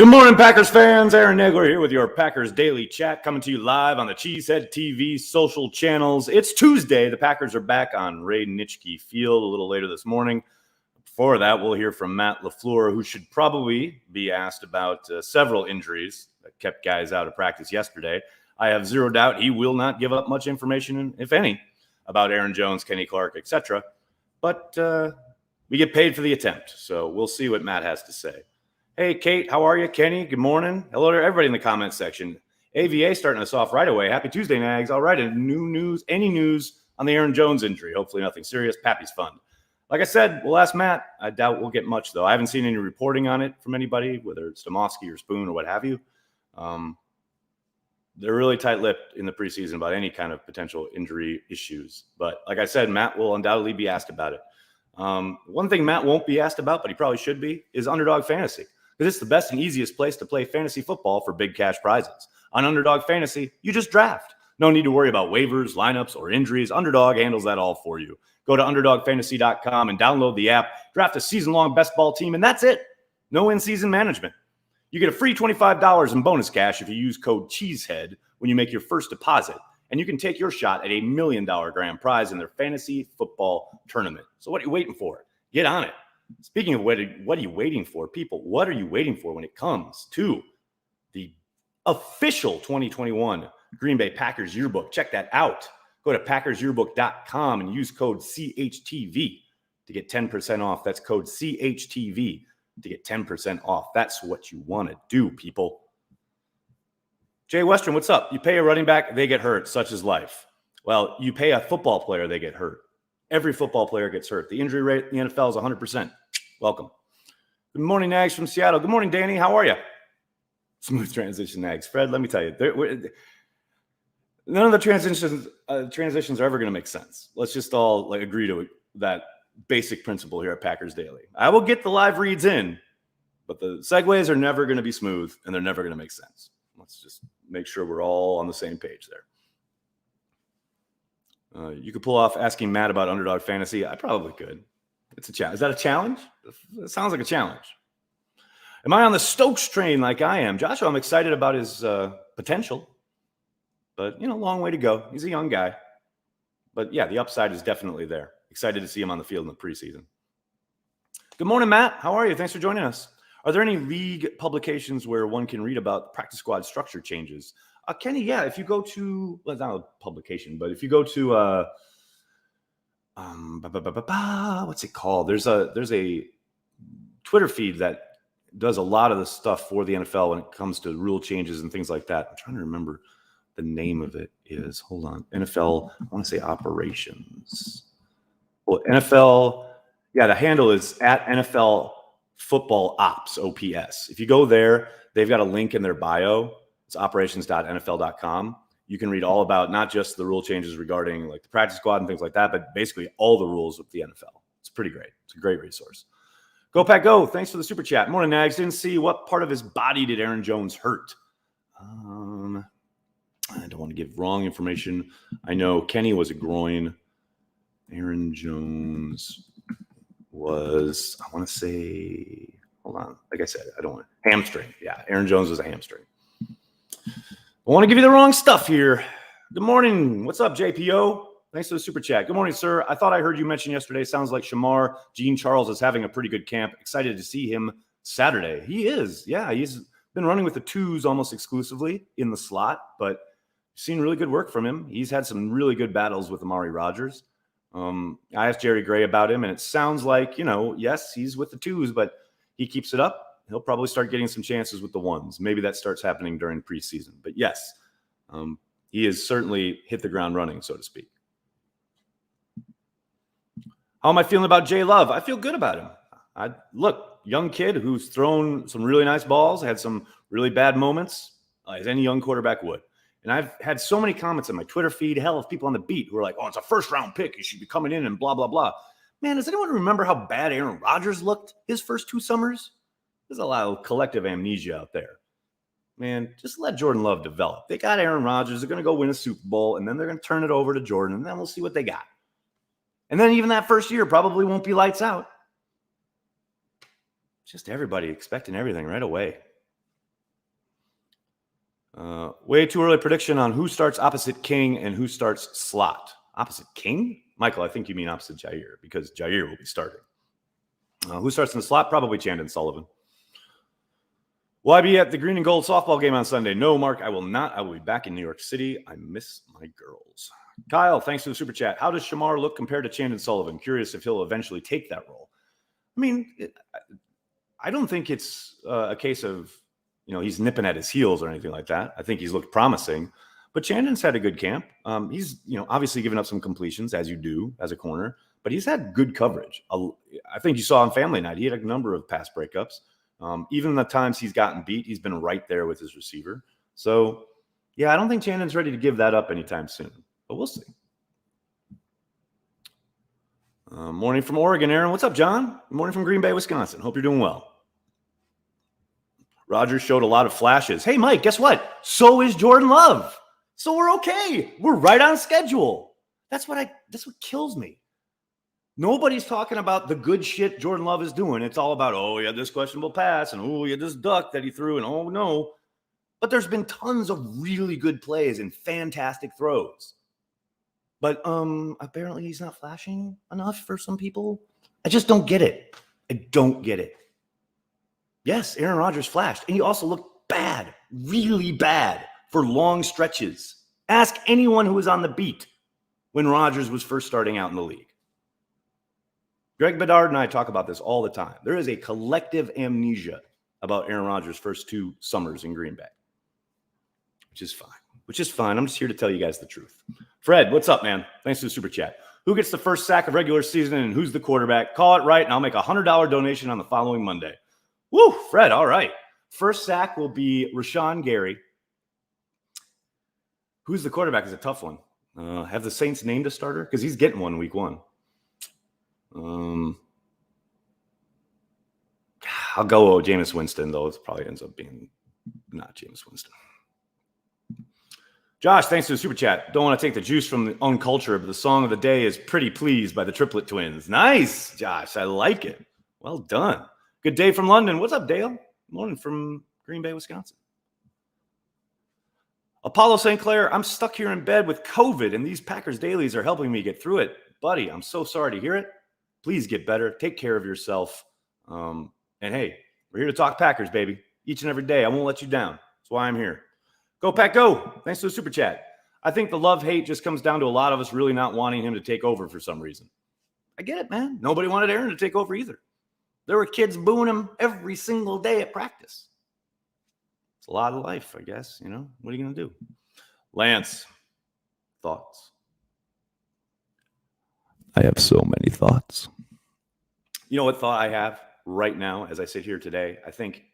Good morning, Packers fans. Aaron Nagler here with your Packers Daily Chat, coming to you live on the Cheesehead TV social channels. It's Tuesday. The Packers are back on Ray Nitschke Field a little later this morning. Before that, we'll hear from Matt LaFleur, who should probably be asked about several injuries that kept guys out of practice yesterday. I have zero doubt he will not give up much information, if any, about Aaron Jones, Kenny Clark, etc. But we get paid for the attempt, so we'll see what Matt has to say. Hey, Kate, how are you? Kenny, good morning. Hello to everybody in the comments section. AVA starting us off right away. Happy Tuesday, Nags. All right, any news on the Aaron Jones injury? Hopefully nothing serious. Pappy's fun. Like I said, we'll ask Matt. I doubt we'll get much, though. I haven't seen any reporting on it from anybody, whether it's Demofsky or Spoon or what have you. They're really tight-lipped in the preseason about any kind of potential injury issues. But like I said, Matt will undoubtedly be asked about it. One thing Matt won't be asked about, but he probably should be, is Underdog Fantasy. Because it's the best and easiest place to play fantasy football for big cash prizes. On Underdog Fantasy, you just draft. No need to worry about waivers, lineups, or injuries. Underdog handles that all for you. Go to UnderdogFantasy.com and download the app. Draft a season-long best ball team, and that's it. No in-season management. You get a free $25 in bonus cash if you use code Cheesehead when you make your first deposit. And you can take your shot at $1 million grand prize in their fantasy football tournament. So what are you waiting for? Get on it. Speaking of what are you waiting for, people? What are you waiting for when it comes to the official 2021 Green Bay Packers yearbook? Check that out. Go to packersyearbook.com and use code CHTV to get 10% off. That's code CHTV to get 10% off. That's what you want to do, people. Jay Western, what's up? You pay a running back, they get hurt. Such is life. Well, you pay a football player, they get hurt. Every football player gets hurt. The injury rate in the NFL is 100%. Welcome. Good morning, Nags from Seattle. Good morning, Danny. How are you? Smooth transition, Nags. Fred, let me tell you, none of the transitions are ever going to make sense. Let's just all agree to that basic principle here at Packers Daily. I will get the live reads in, but the segues are never going to be smooth, and they're never going to make sense. Let's just make sure we're all on the same page there. You could pull off asking Matt about Underdog Fantasy. I probably could. It's a challenge. Is that a challenge? It sounds like a challenge. Am I on the Stokes train like I am? Joshua, I'm excited about his potential. But, long way to go. He's a young guy. But, yeah, the upside is definitely there. Excited to see him on the field in the preseason. Good morning, Matt. How are you? Thanks for joining us. Are there any league publications where one can read about practice squad structure changes? Kenny, yeah, if you go to, well, it's not a publication, but if you go to, what's it called? There's a Twitter feed that does a lot of the stuff for the NFL when it comes to rule changes and things like that. I'm trying to remember the name of it is, hold on, NFL, I want to say operations. Well, NFL, yeah, the handle is at NFL Football Ops, OPS. If you go there, they've got a link in their bio. It's operations.nfl.com. You can read all about not just the rule changes regarding the practice squad and things like that, but basically all the rules with the NFL. It's pretty great. It's a great resource. Go Pack Go. Thanks for the super chat. Morning, Nags. Didn't see what part of his body did Aaron Jones hurt. I don't want to give wrong information. I know Kenny was a groin. Aaron Jones was, I want to say, hold on. Like I said, I don't want hamstring. Yeah, Aaron Jones was a hamstring. I want to give you the wrong stuff here. Good morning. What's up, JPO? Thanks for the super chat. Good morning, sir. I thought I heard you mention yesterday. Sounds like Shamar Jean Charles is having a pretty good camp. Excited to see him Saturday. He is. Yeah, he's been running with the twos almost exclusively in the slot, but seen really good work from him. He's had some really good battles with Amari Rodgers. I asked Jerry Gray about him, and it sounds like, yes, he's with the twos, but he keeps it up. He'll probably start getting some chances with the ones. Maybe that starts happening during preseason. But yes, he has certainly hit the ground running, so to speak. How am I feeling about Jay Love? I feel good about him. Look, young kid who's thrown some really nice balls, had some really bad moments, as any young quarterback would. And I've had so many comments on my Twitter feed, hell, of people on the beat who are like, oh, it's a first-round pick. You should be coming in and blah, blah, blah. Man, does anyone remember how bad Aaron Rodgers looked his first 2 summers? There's a lot of collective amnesia out there. Man, just let Jordan Love develop. They got Aaron Rodgers. They're going to go win a Super Bowl, and then they're going to turn it over to Jordan, and then we'll see what they got. And then even that first year probably won't be lights out. Just everybody expecting everything right away. Way too early prediction on who starts opposite King and who starts slot. Opposite King? Michael, I think you mean opposite Jair because Jair will be starting. Who starts in the slot? Probably Chandon Sullivan. Will I be at the Green and Gold softball game on Sunday? No, Mark, I will not. I will be back in New York City. I miss my girls. Kyle, thanks for the super chat. How does Shamar look compared to Chandon Sullivan? Curious if he'll eventually take that role. I mean, I don't think it's a case of, he's nipping at his heels or anything like that. I think he's looked promising. But Chandon's had a good camp. He's, obviously given up some completions, as you do as a corner, but he's had good coverage. I think you saw on Family Night, he had a number of pass breakups. Even the times he's gotten beat, he's been right there with his receiver. So, yeah, I don't think Chandon's ready to give that up anytime soon, but we'll see. Morning from Oregon, Aaron. What's up, John? Morning from Green Bay, Wisconsin. Hope you're doing well. Rodgers showed a lot of flashes. Hey, Mike, guess what? So is Jordan Love. So we're okay. We're right on schedule. That's what kills me. Nobody's talking about the good shit Jordan Love is doing. It's all about, he had this questionable pass, and he had this duck that he threw, and oh no. But there's been tons of really good plays and fantastic throws. But apparently he's not flashing enough for some people. I just don't get it. I don't get it. Yes, Aaron Rodgers flashed, and he also looked bad, really bad for long stretches. Ask anyone who was on the beat when Rodgers was first starting out in the league. Greg Bedard and I talk about this all the time. There is a collective amnesia about Aaron Rodgers' first 2 summers in Green Bay, which is fine. I'm just here to tell you guys the truth. Fred, what's up, man? Thanks for the super chat. Who gets the first sack of regular season and who's the quarterback? Call it right, and I'll make a $100 donation on the following Monday. Woo, Fred, all right. First sack will be Rashawn Gary. Who's the quarterback is a tough one. Have the Saints named a starter? Because he's getting one week 1. I'll go Jameis Winston, though. It probably ends up being not Jameis Winston. Josh, thanks for the super chat. Don't want to take the juice from the uncultured, but the song of the day is Pretty Please by the Triplet Twins. Nice, Josh. I like it. Well done. Good day from London. What's up, Dale? Morning from Green Bay, Wisconsin. Apollo St. Clair, I'm stuck here in bed with COVID, and these Packers dailies are helping me get through it. Buddy, I'm so sorry to hear it. Please get better. Take care of yourself. And hey, we're here to talk Packers, baby. Each and every day. I won't let you down. That's why I'm here. Go, Pack, go. Thanks for the super chat. I think the love-hate just comes down to a lot of us really not wanting him to take over for some reason. I get it, man. Nobody wanted Aaron to take over either. There were kids booing him every single day at practice. It's a lot of life, I guess. What are you going to do? Lance, thoughts? I have so many thoughts. You know what thought I have right now as I sit here today? I think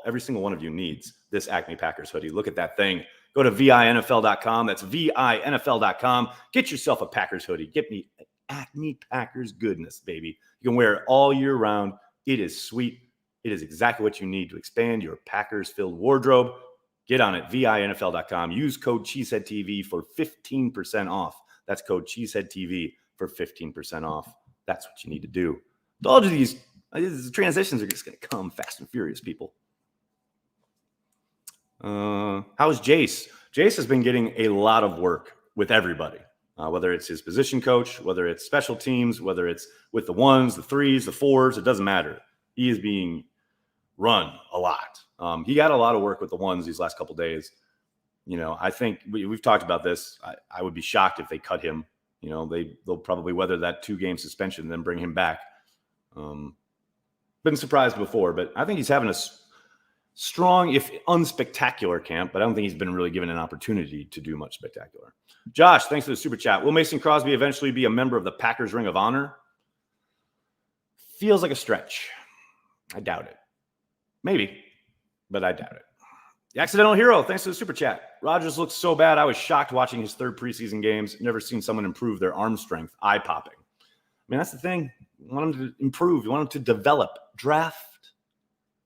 every single one of you needs this Acme Packers hoodie. Look at that thing. Go to VINFL.com. That's VINFL.com. Get yourself a Packers hoodie. Get me Acme Packers goodness, baby. You can wear it all year round. It is sweet. It is exactly what you need to expand your Packers-filled wardrobe. Get on it, VINFL.com. Use code CheeseheadTV for 15% off. That's code CheeseheadTV for 15% off. That's what you need to do. All of these transitions are just going to come fast and furious, people. How's Jace? Jace has been getting a lot of work with everybody, whether it's his position coach, whether it's special teams, whether it's with the 1s, the 3s, the 4s. It doesn't matter. He is being run a lot. He got a lot of work with the 1s these last couple of days. I think we've talked about this. I would be shocked if they cut him. They'll probably weather that 2-game suspension and then bring him back. Been surprised before, but I think he's having a strong, if unspectacular camp, but I don't think he's been really given an opportunity to do much spectacular. Josh, thanks for the super chat. Will Mason Crosby eventually be a member of the Packers Ring of Honor? Feels like a stretch. I doubt it. Maybe, but I doubt it. The Accidental Hero, thanks for the super chat. Rodgers looks so bad. I was shocked watching his 3rd preseason games. Never seen someone improve their arm strength. Eye-popping. I mean, that's the thing. You want him to improve. You want him to develop. Draft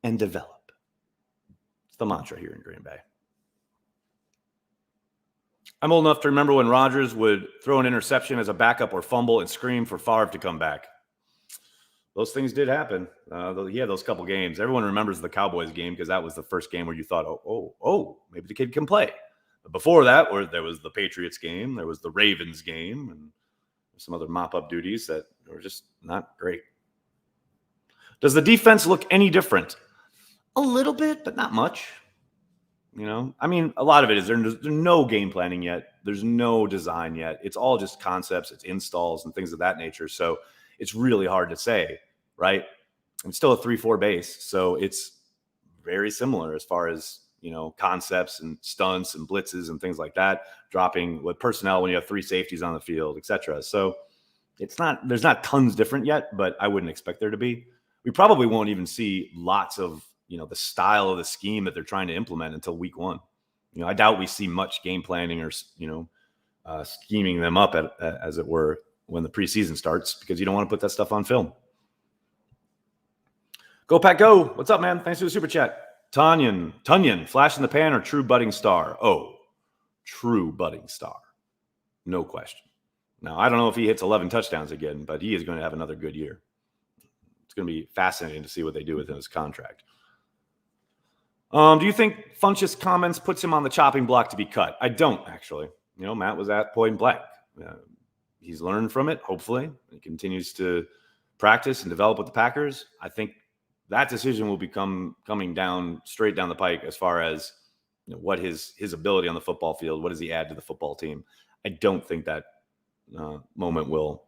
and develop. It's the mantra here in Green Bay. I'm old enough to remember when Rodgers would throw an interception as a backup or fumble and scream for Favre to come back. Those things did happen. Those couple games. Everyone remembers the Cowboys game because that was the first game where you thought, maybe maybe the kid can play. But before that, there was the Patriots game, there was the Ravens game, and some other mop-up duties that were just not great. Does the defense look any different? A little bit, but not much. I mean, a lot of it is there's no game planning yet. There's no design yet. It's all just concepts, it's installs and things of that nature. So it's really hard to say, right? I'm still a 3-4 base, so it's very similar as far as, concepts and stunts and blitzes and things like that, dropping with personnel when you have 3 safeties on the field, etc. So there's not tons different yet, but I wouldn't expect there to be. We probably won't even see lots of, the style of the scheme that they're trying to implement until week 1. I doubt we see much game planning or, scheming them up as it were when the preseason starts, because you don't want to put that stuff on film. Go Pack Go. What's up, man? Thanks for the super chat. Tunyon, flash in the pan or true budding star? Oh, true budding star. No question. Now, I don't know if he hits 11 touchdowns again, but he is going to have another good year. It's going to be fascinating to see what they do with his contract. Do you think Funchess' comments puts him on the chopping block to be cut? I don't, actually. Matt was at point blank. He's learned from it, hopefully. He continues to practice and develop with the Packers. I think that decision will become coming down straight down the pike as far as what his ability on the football field, what does he add to the football team. I don't think that moment will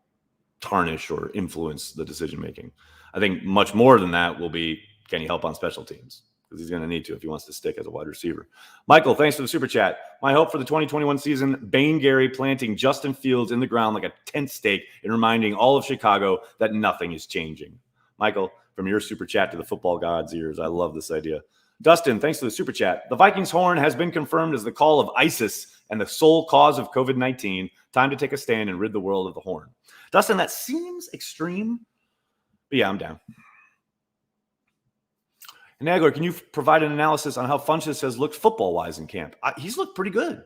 tarnish or influence the decision making. I think much more than that will be, can he help on special teams? Because he's going to need to if he wants to stick as a wide receiver. Michael, thanks for the super chat. My hope for the 2021 season, Bane Gary planting Justin Fields in the ground like a tent stake and reminding all of Chicago that nothing is changing. Michael, from your super chat to the football god's ears, I love this idea. Dustin, thanks for the super chat. The Vikings horn has been confirmed as the call of ISIS and the sole cause of COVID-19. Time to take a stand and rid the world of the horn. Dustin, that seems extreme, but yeah, I'm down. And Nagler, can you provide an analysis on how Funchess has looked football-wise in camp? He's looked pretty good.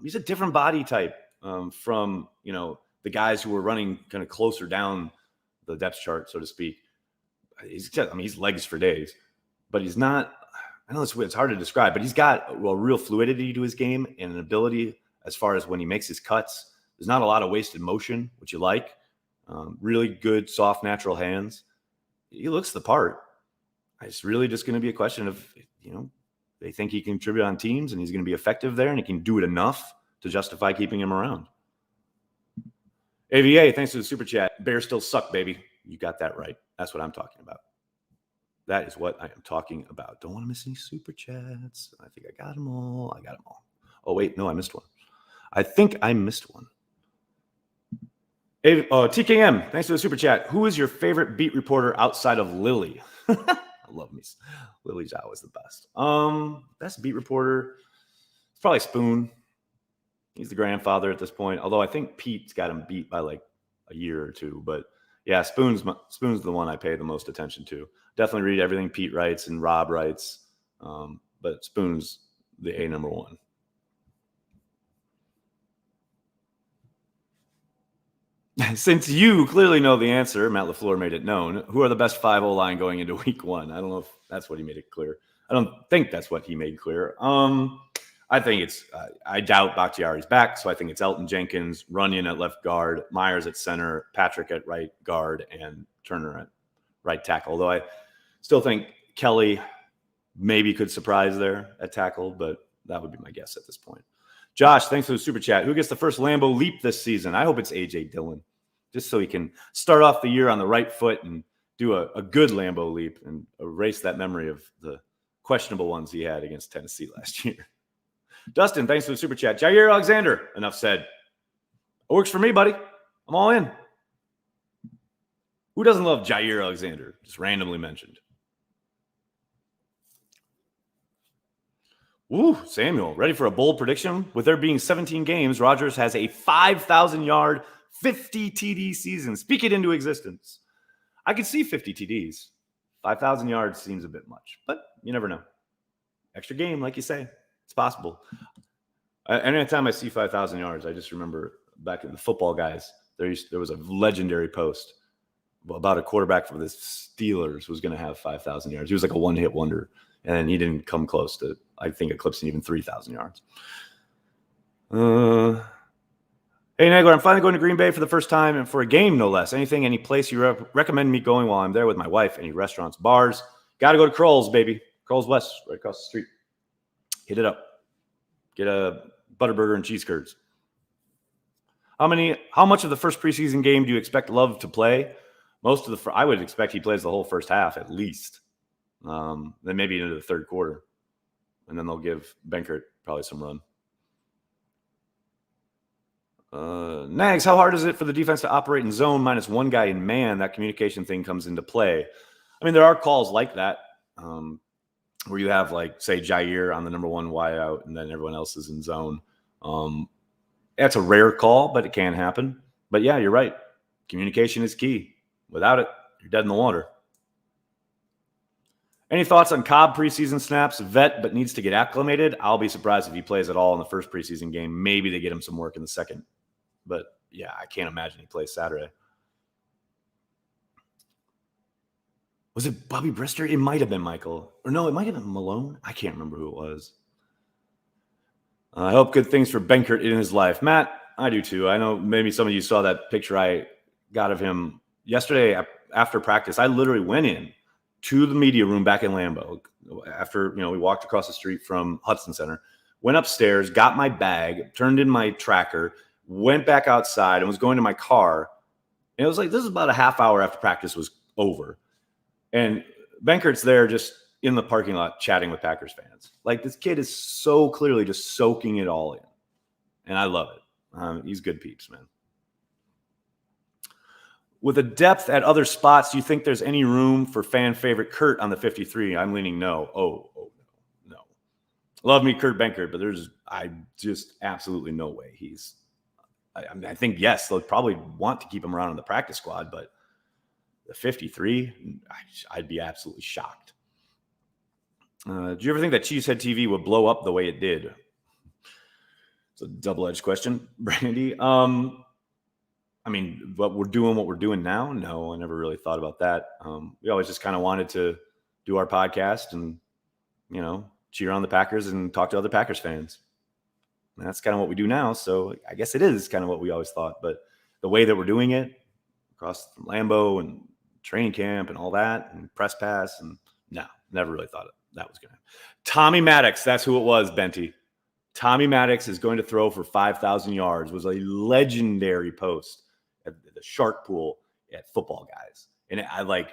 He's a different body type from, the guys who were running kind of closer down the depth chart, so to speak. He's legs for days, but he's not, I know it's hard to describe, but he's got a real fluidity to his game and an ability as far as when he makes his cuts. There's not a lot of wasted motion, which you like. Really good, soft, natural hands. He looks the part. It's really just going to be a question of, they think he can contribute on teams and he's going to be effective there and he can do it enough to justify keeping him around. AVA, thanks for the super chat. Bears still suck, baby. You got that right. That's what I'm talking about. That is what I am talking about. Don't want to miss any super chats. I think I got them all. Oh, wait. No, I missed one. I think I missed one. TKM, thanks for the super chat. Who is your favorite beat reporter outside of Lily? I love me. Lily's always the best. Best beat reporter. It's probably Spoon. He's the grandfather at this point. Although I think Pete's got him beat by like a year or two. But yeah, Spoon's the one I pay the most attention to. Definitely read everything Pete writes and Rob writes. But Spoon's the number one. Since you clearly know the answer, Matt LaFleur made it known. Who are the best 5 O-line going into week 1? I don't know if that's what he made it clear. I don't think that's what he made clear. I think it's I doubt Bakhtiari's back, so I think it's Elton Jenkins, Runyon at left guard, Myers at center, Patrick at right guard, and Turner at right tackle. Although I still think Kelly maybe could surprise there at tackle, but that would be my guess at this point. Josh, thanks for the super chat. Who gets the first Lambeau leap this season? I hope it's A.J. Dillon, just so he can start off the year on the right foot and do a good Lambeau leap and erase that memory of the questionable ones he had against Tennessee last year. Dustin, thanks for the super chat. Jair Alexander, enough said. It works for me, buddy. I'm all in. Who doesn't love Jair Alexander? Just randomly mentioned. Ooh, Samuel, ready for a bold prediction? With there being 17 games, Rodgers has a 5,000-yard, 50 TD season. Speak it into existence. I could see 50 TDs. 5,000 yards seems a bit much, but you never know. Extra game, like you say. It's possible. Anytime I see 5,000 yards, I just remember back in the football guys, there was a legendary post about a quarterback for the Steelers who was going to have 5,000 yards. He was like a one-hit wonder, and he didn't come close to I think eclipsing even 3,000 yards. Hey, Nagler, I'm finally going to Green Bay for the first time and for a game, no less. Any place you recommend me going while I'm there with my wife? Any restaurants, bars? Got to go to Kroll's, baby. Kroll's West, right across the street. Hit it up. Get a Butterburger and cheese curds. How much of the first preseason game do you expect Love to play? I would expect he plays the whole first half at least. Then maybe into the third quarter. And then they'll give Benkert probably some run. Nags, how hard is it for the defense to operate in zone minus one guy in man? That communication thing comes into play. I mean, there are calls like that where you have, like, say, Jair on the number one wideout and then everyone else is in zone. That's a rare call, but it can happen. But, yeah, you're right. Communication is key. Without it, you're dead in the water. Any thoughts on Cobb preseason snaps? Vet, but needs to get acclimated. I'll be surprised if he plays at all in the first preseason game. Maybe they get him some work in the second. But, yeah, I can't imagine he plays Saturday. Was it Bobby Brister? It might have been Michael. Or no, it might have been Malone. I can't remember who it was. I hope good things for Benkert in his life. Matt, I do too. I know maybe some of you saw that picture I got of him yesterday after practice. I literally went in to the media room back in Lambeau after, we walked across the street from Hudson Center, went upstairs, got my bag, turned in my tracker, went back outside and was going to my car. And it was like, this is about a half hour after practice was over. And Benkert's there just in the parking lot chatting with Packers fans. Like, this kid is so clearly just soaking it all in. And I love it. He's good peeps, man. With a depth at other spots, do you think there's any room for fan favorite Kurt on the 53? I'm leaning no. No. Love me, Kurt Benkert, but I just absolutely no way. I think, yes, they'll probably want to keep him around in the practice squad, but the 53, I'd be absolutely shocked. Do you ever think that Cheesehead TV would blow up the way it did? It's a double-edged question, Brandy. I mean, what we're doing now? No, I never really thought about that. We always just kind of wanted to do our podcast and, cheer on the Packers and talk to other Packers fans. And that's kind of what we do now. So I guess it is kind of what we always thought. But the way that we're doing it across from Lambeau and training camp and all that and press pass, and no, never really thought that was going to happen. Tommy Maddox, that's who it was, Benty. Tommy Maddox is going to throw for 5,000 yards was a legendary post at the Shark Pool at Football Guys. And it had like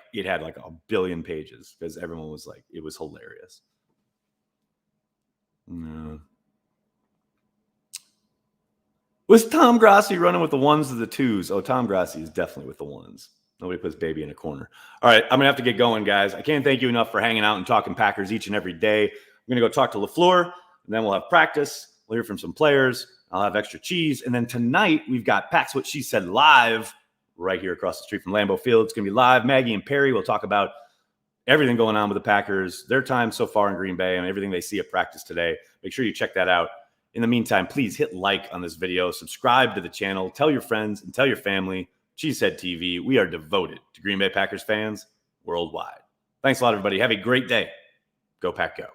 a billion pages because everyone was like, it was hilarious. No. Was Tom Grassi running with the ones or the twos? Oh, Tom Grassi is definitely with the ones. Nobody puts baby in a corner. All right, I'm going to have to get going, guys. I can't thank you enough for hanging out and talking Packers each and every day. I'm going to go talk to LaFleur, and then we'll have practice. We'll hear from some players. I'll have extra cheese. And then tonight, we've got Pack's What She Said live right here across the street from Lambeau Field. It's going to be live. Maggie and Perry will talk about everything going on with the Packers, their time so far in Green Bay, and everything they see at practice today. Make sure you check that out. In the meantime, please hit like on this video, subscribe to the channel, tell your friends and tell your family. Cheesehead TV, we are devoted to Green Bay Packers fans worldwide. Thanks a lot, everybody. Have a great day. Go Pack Go.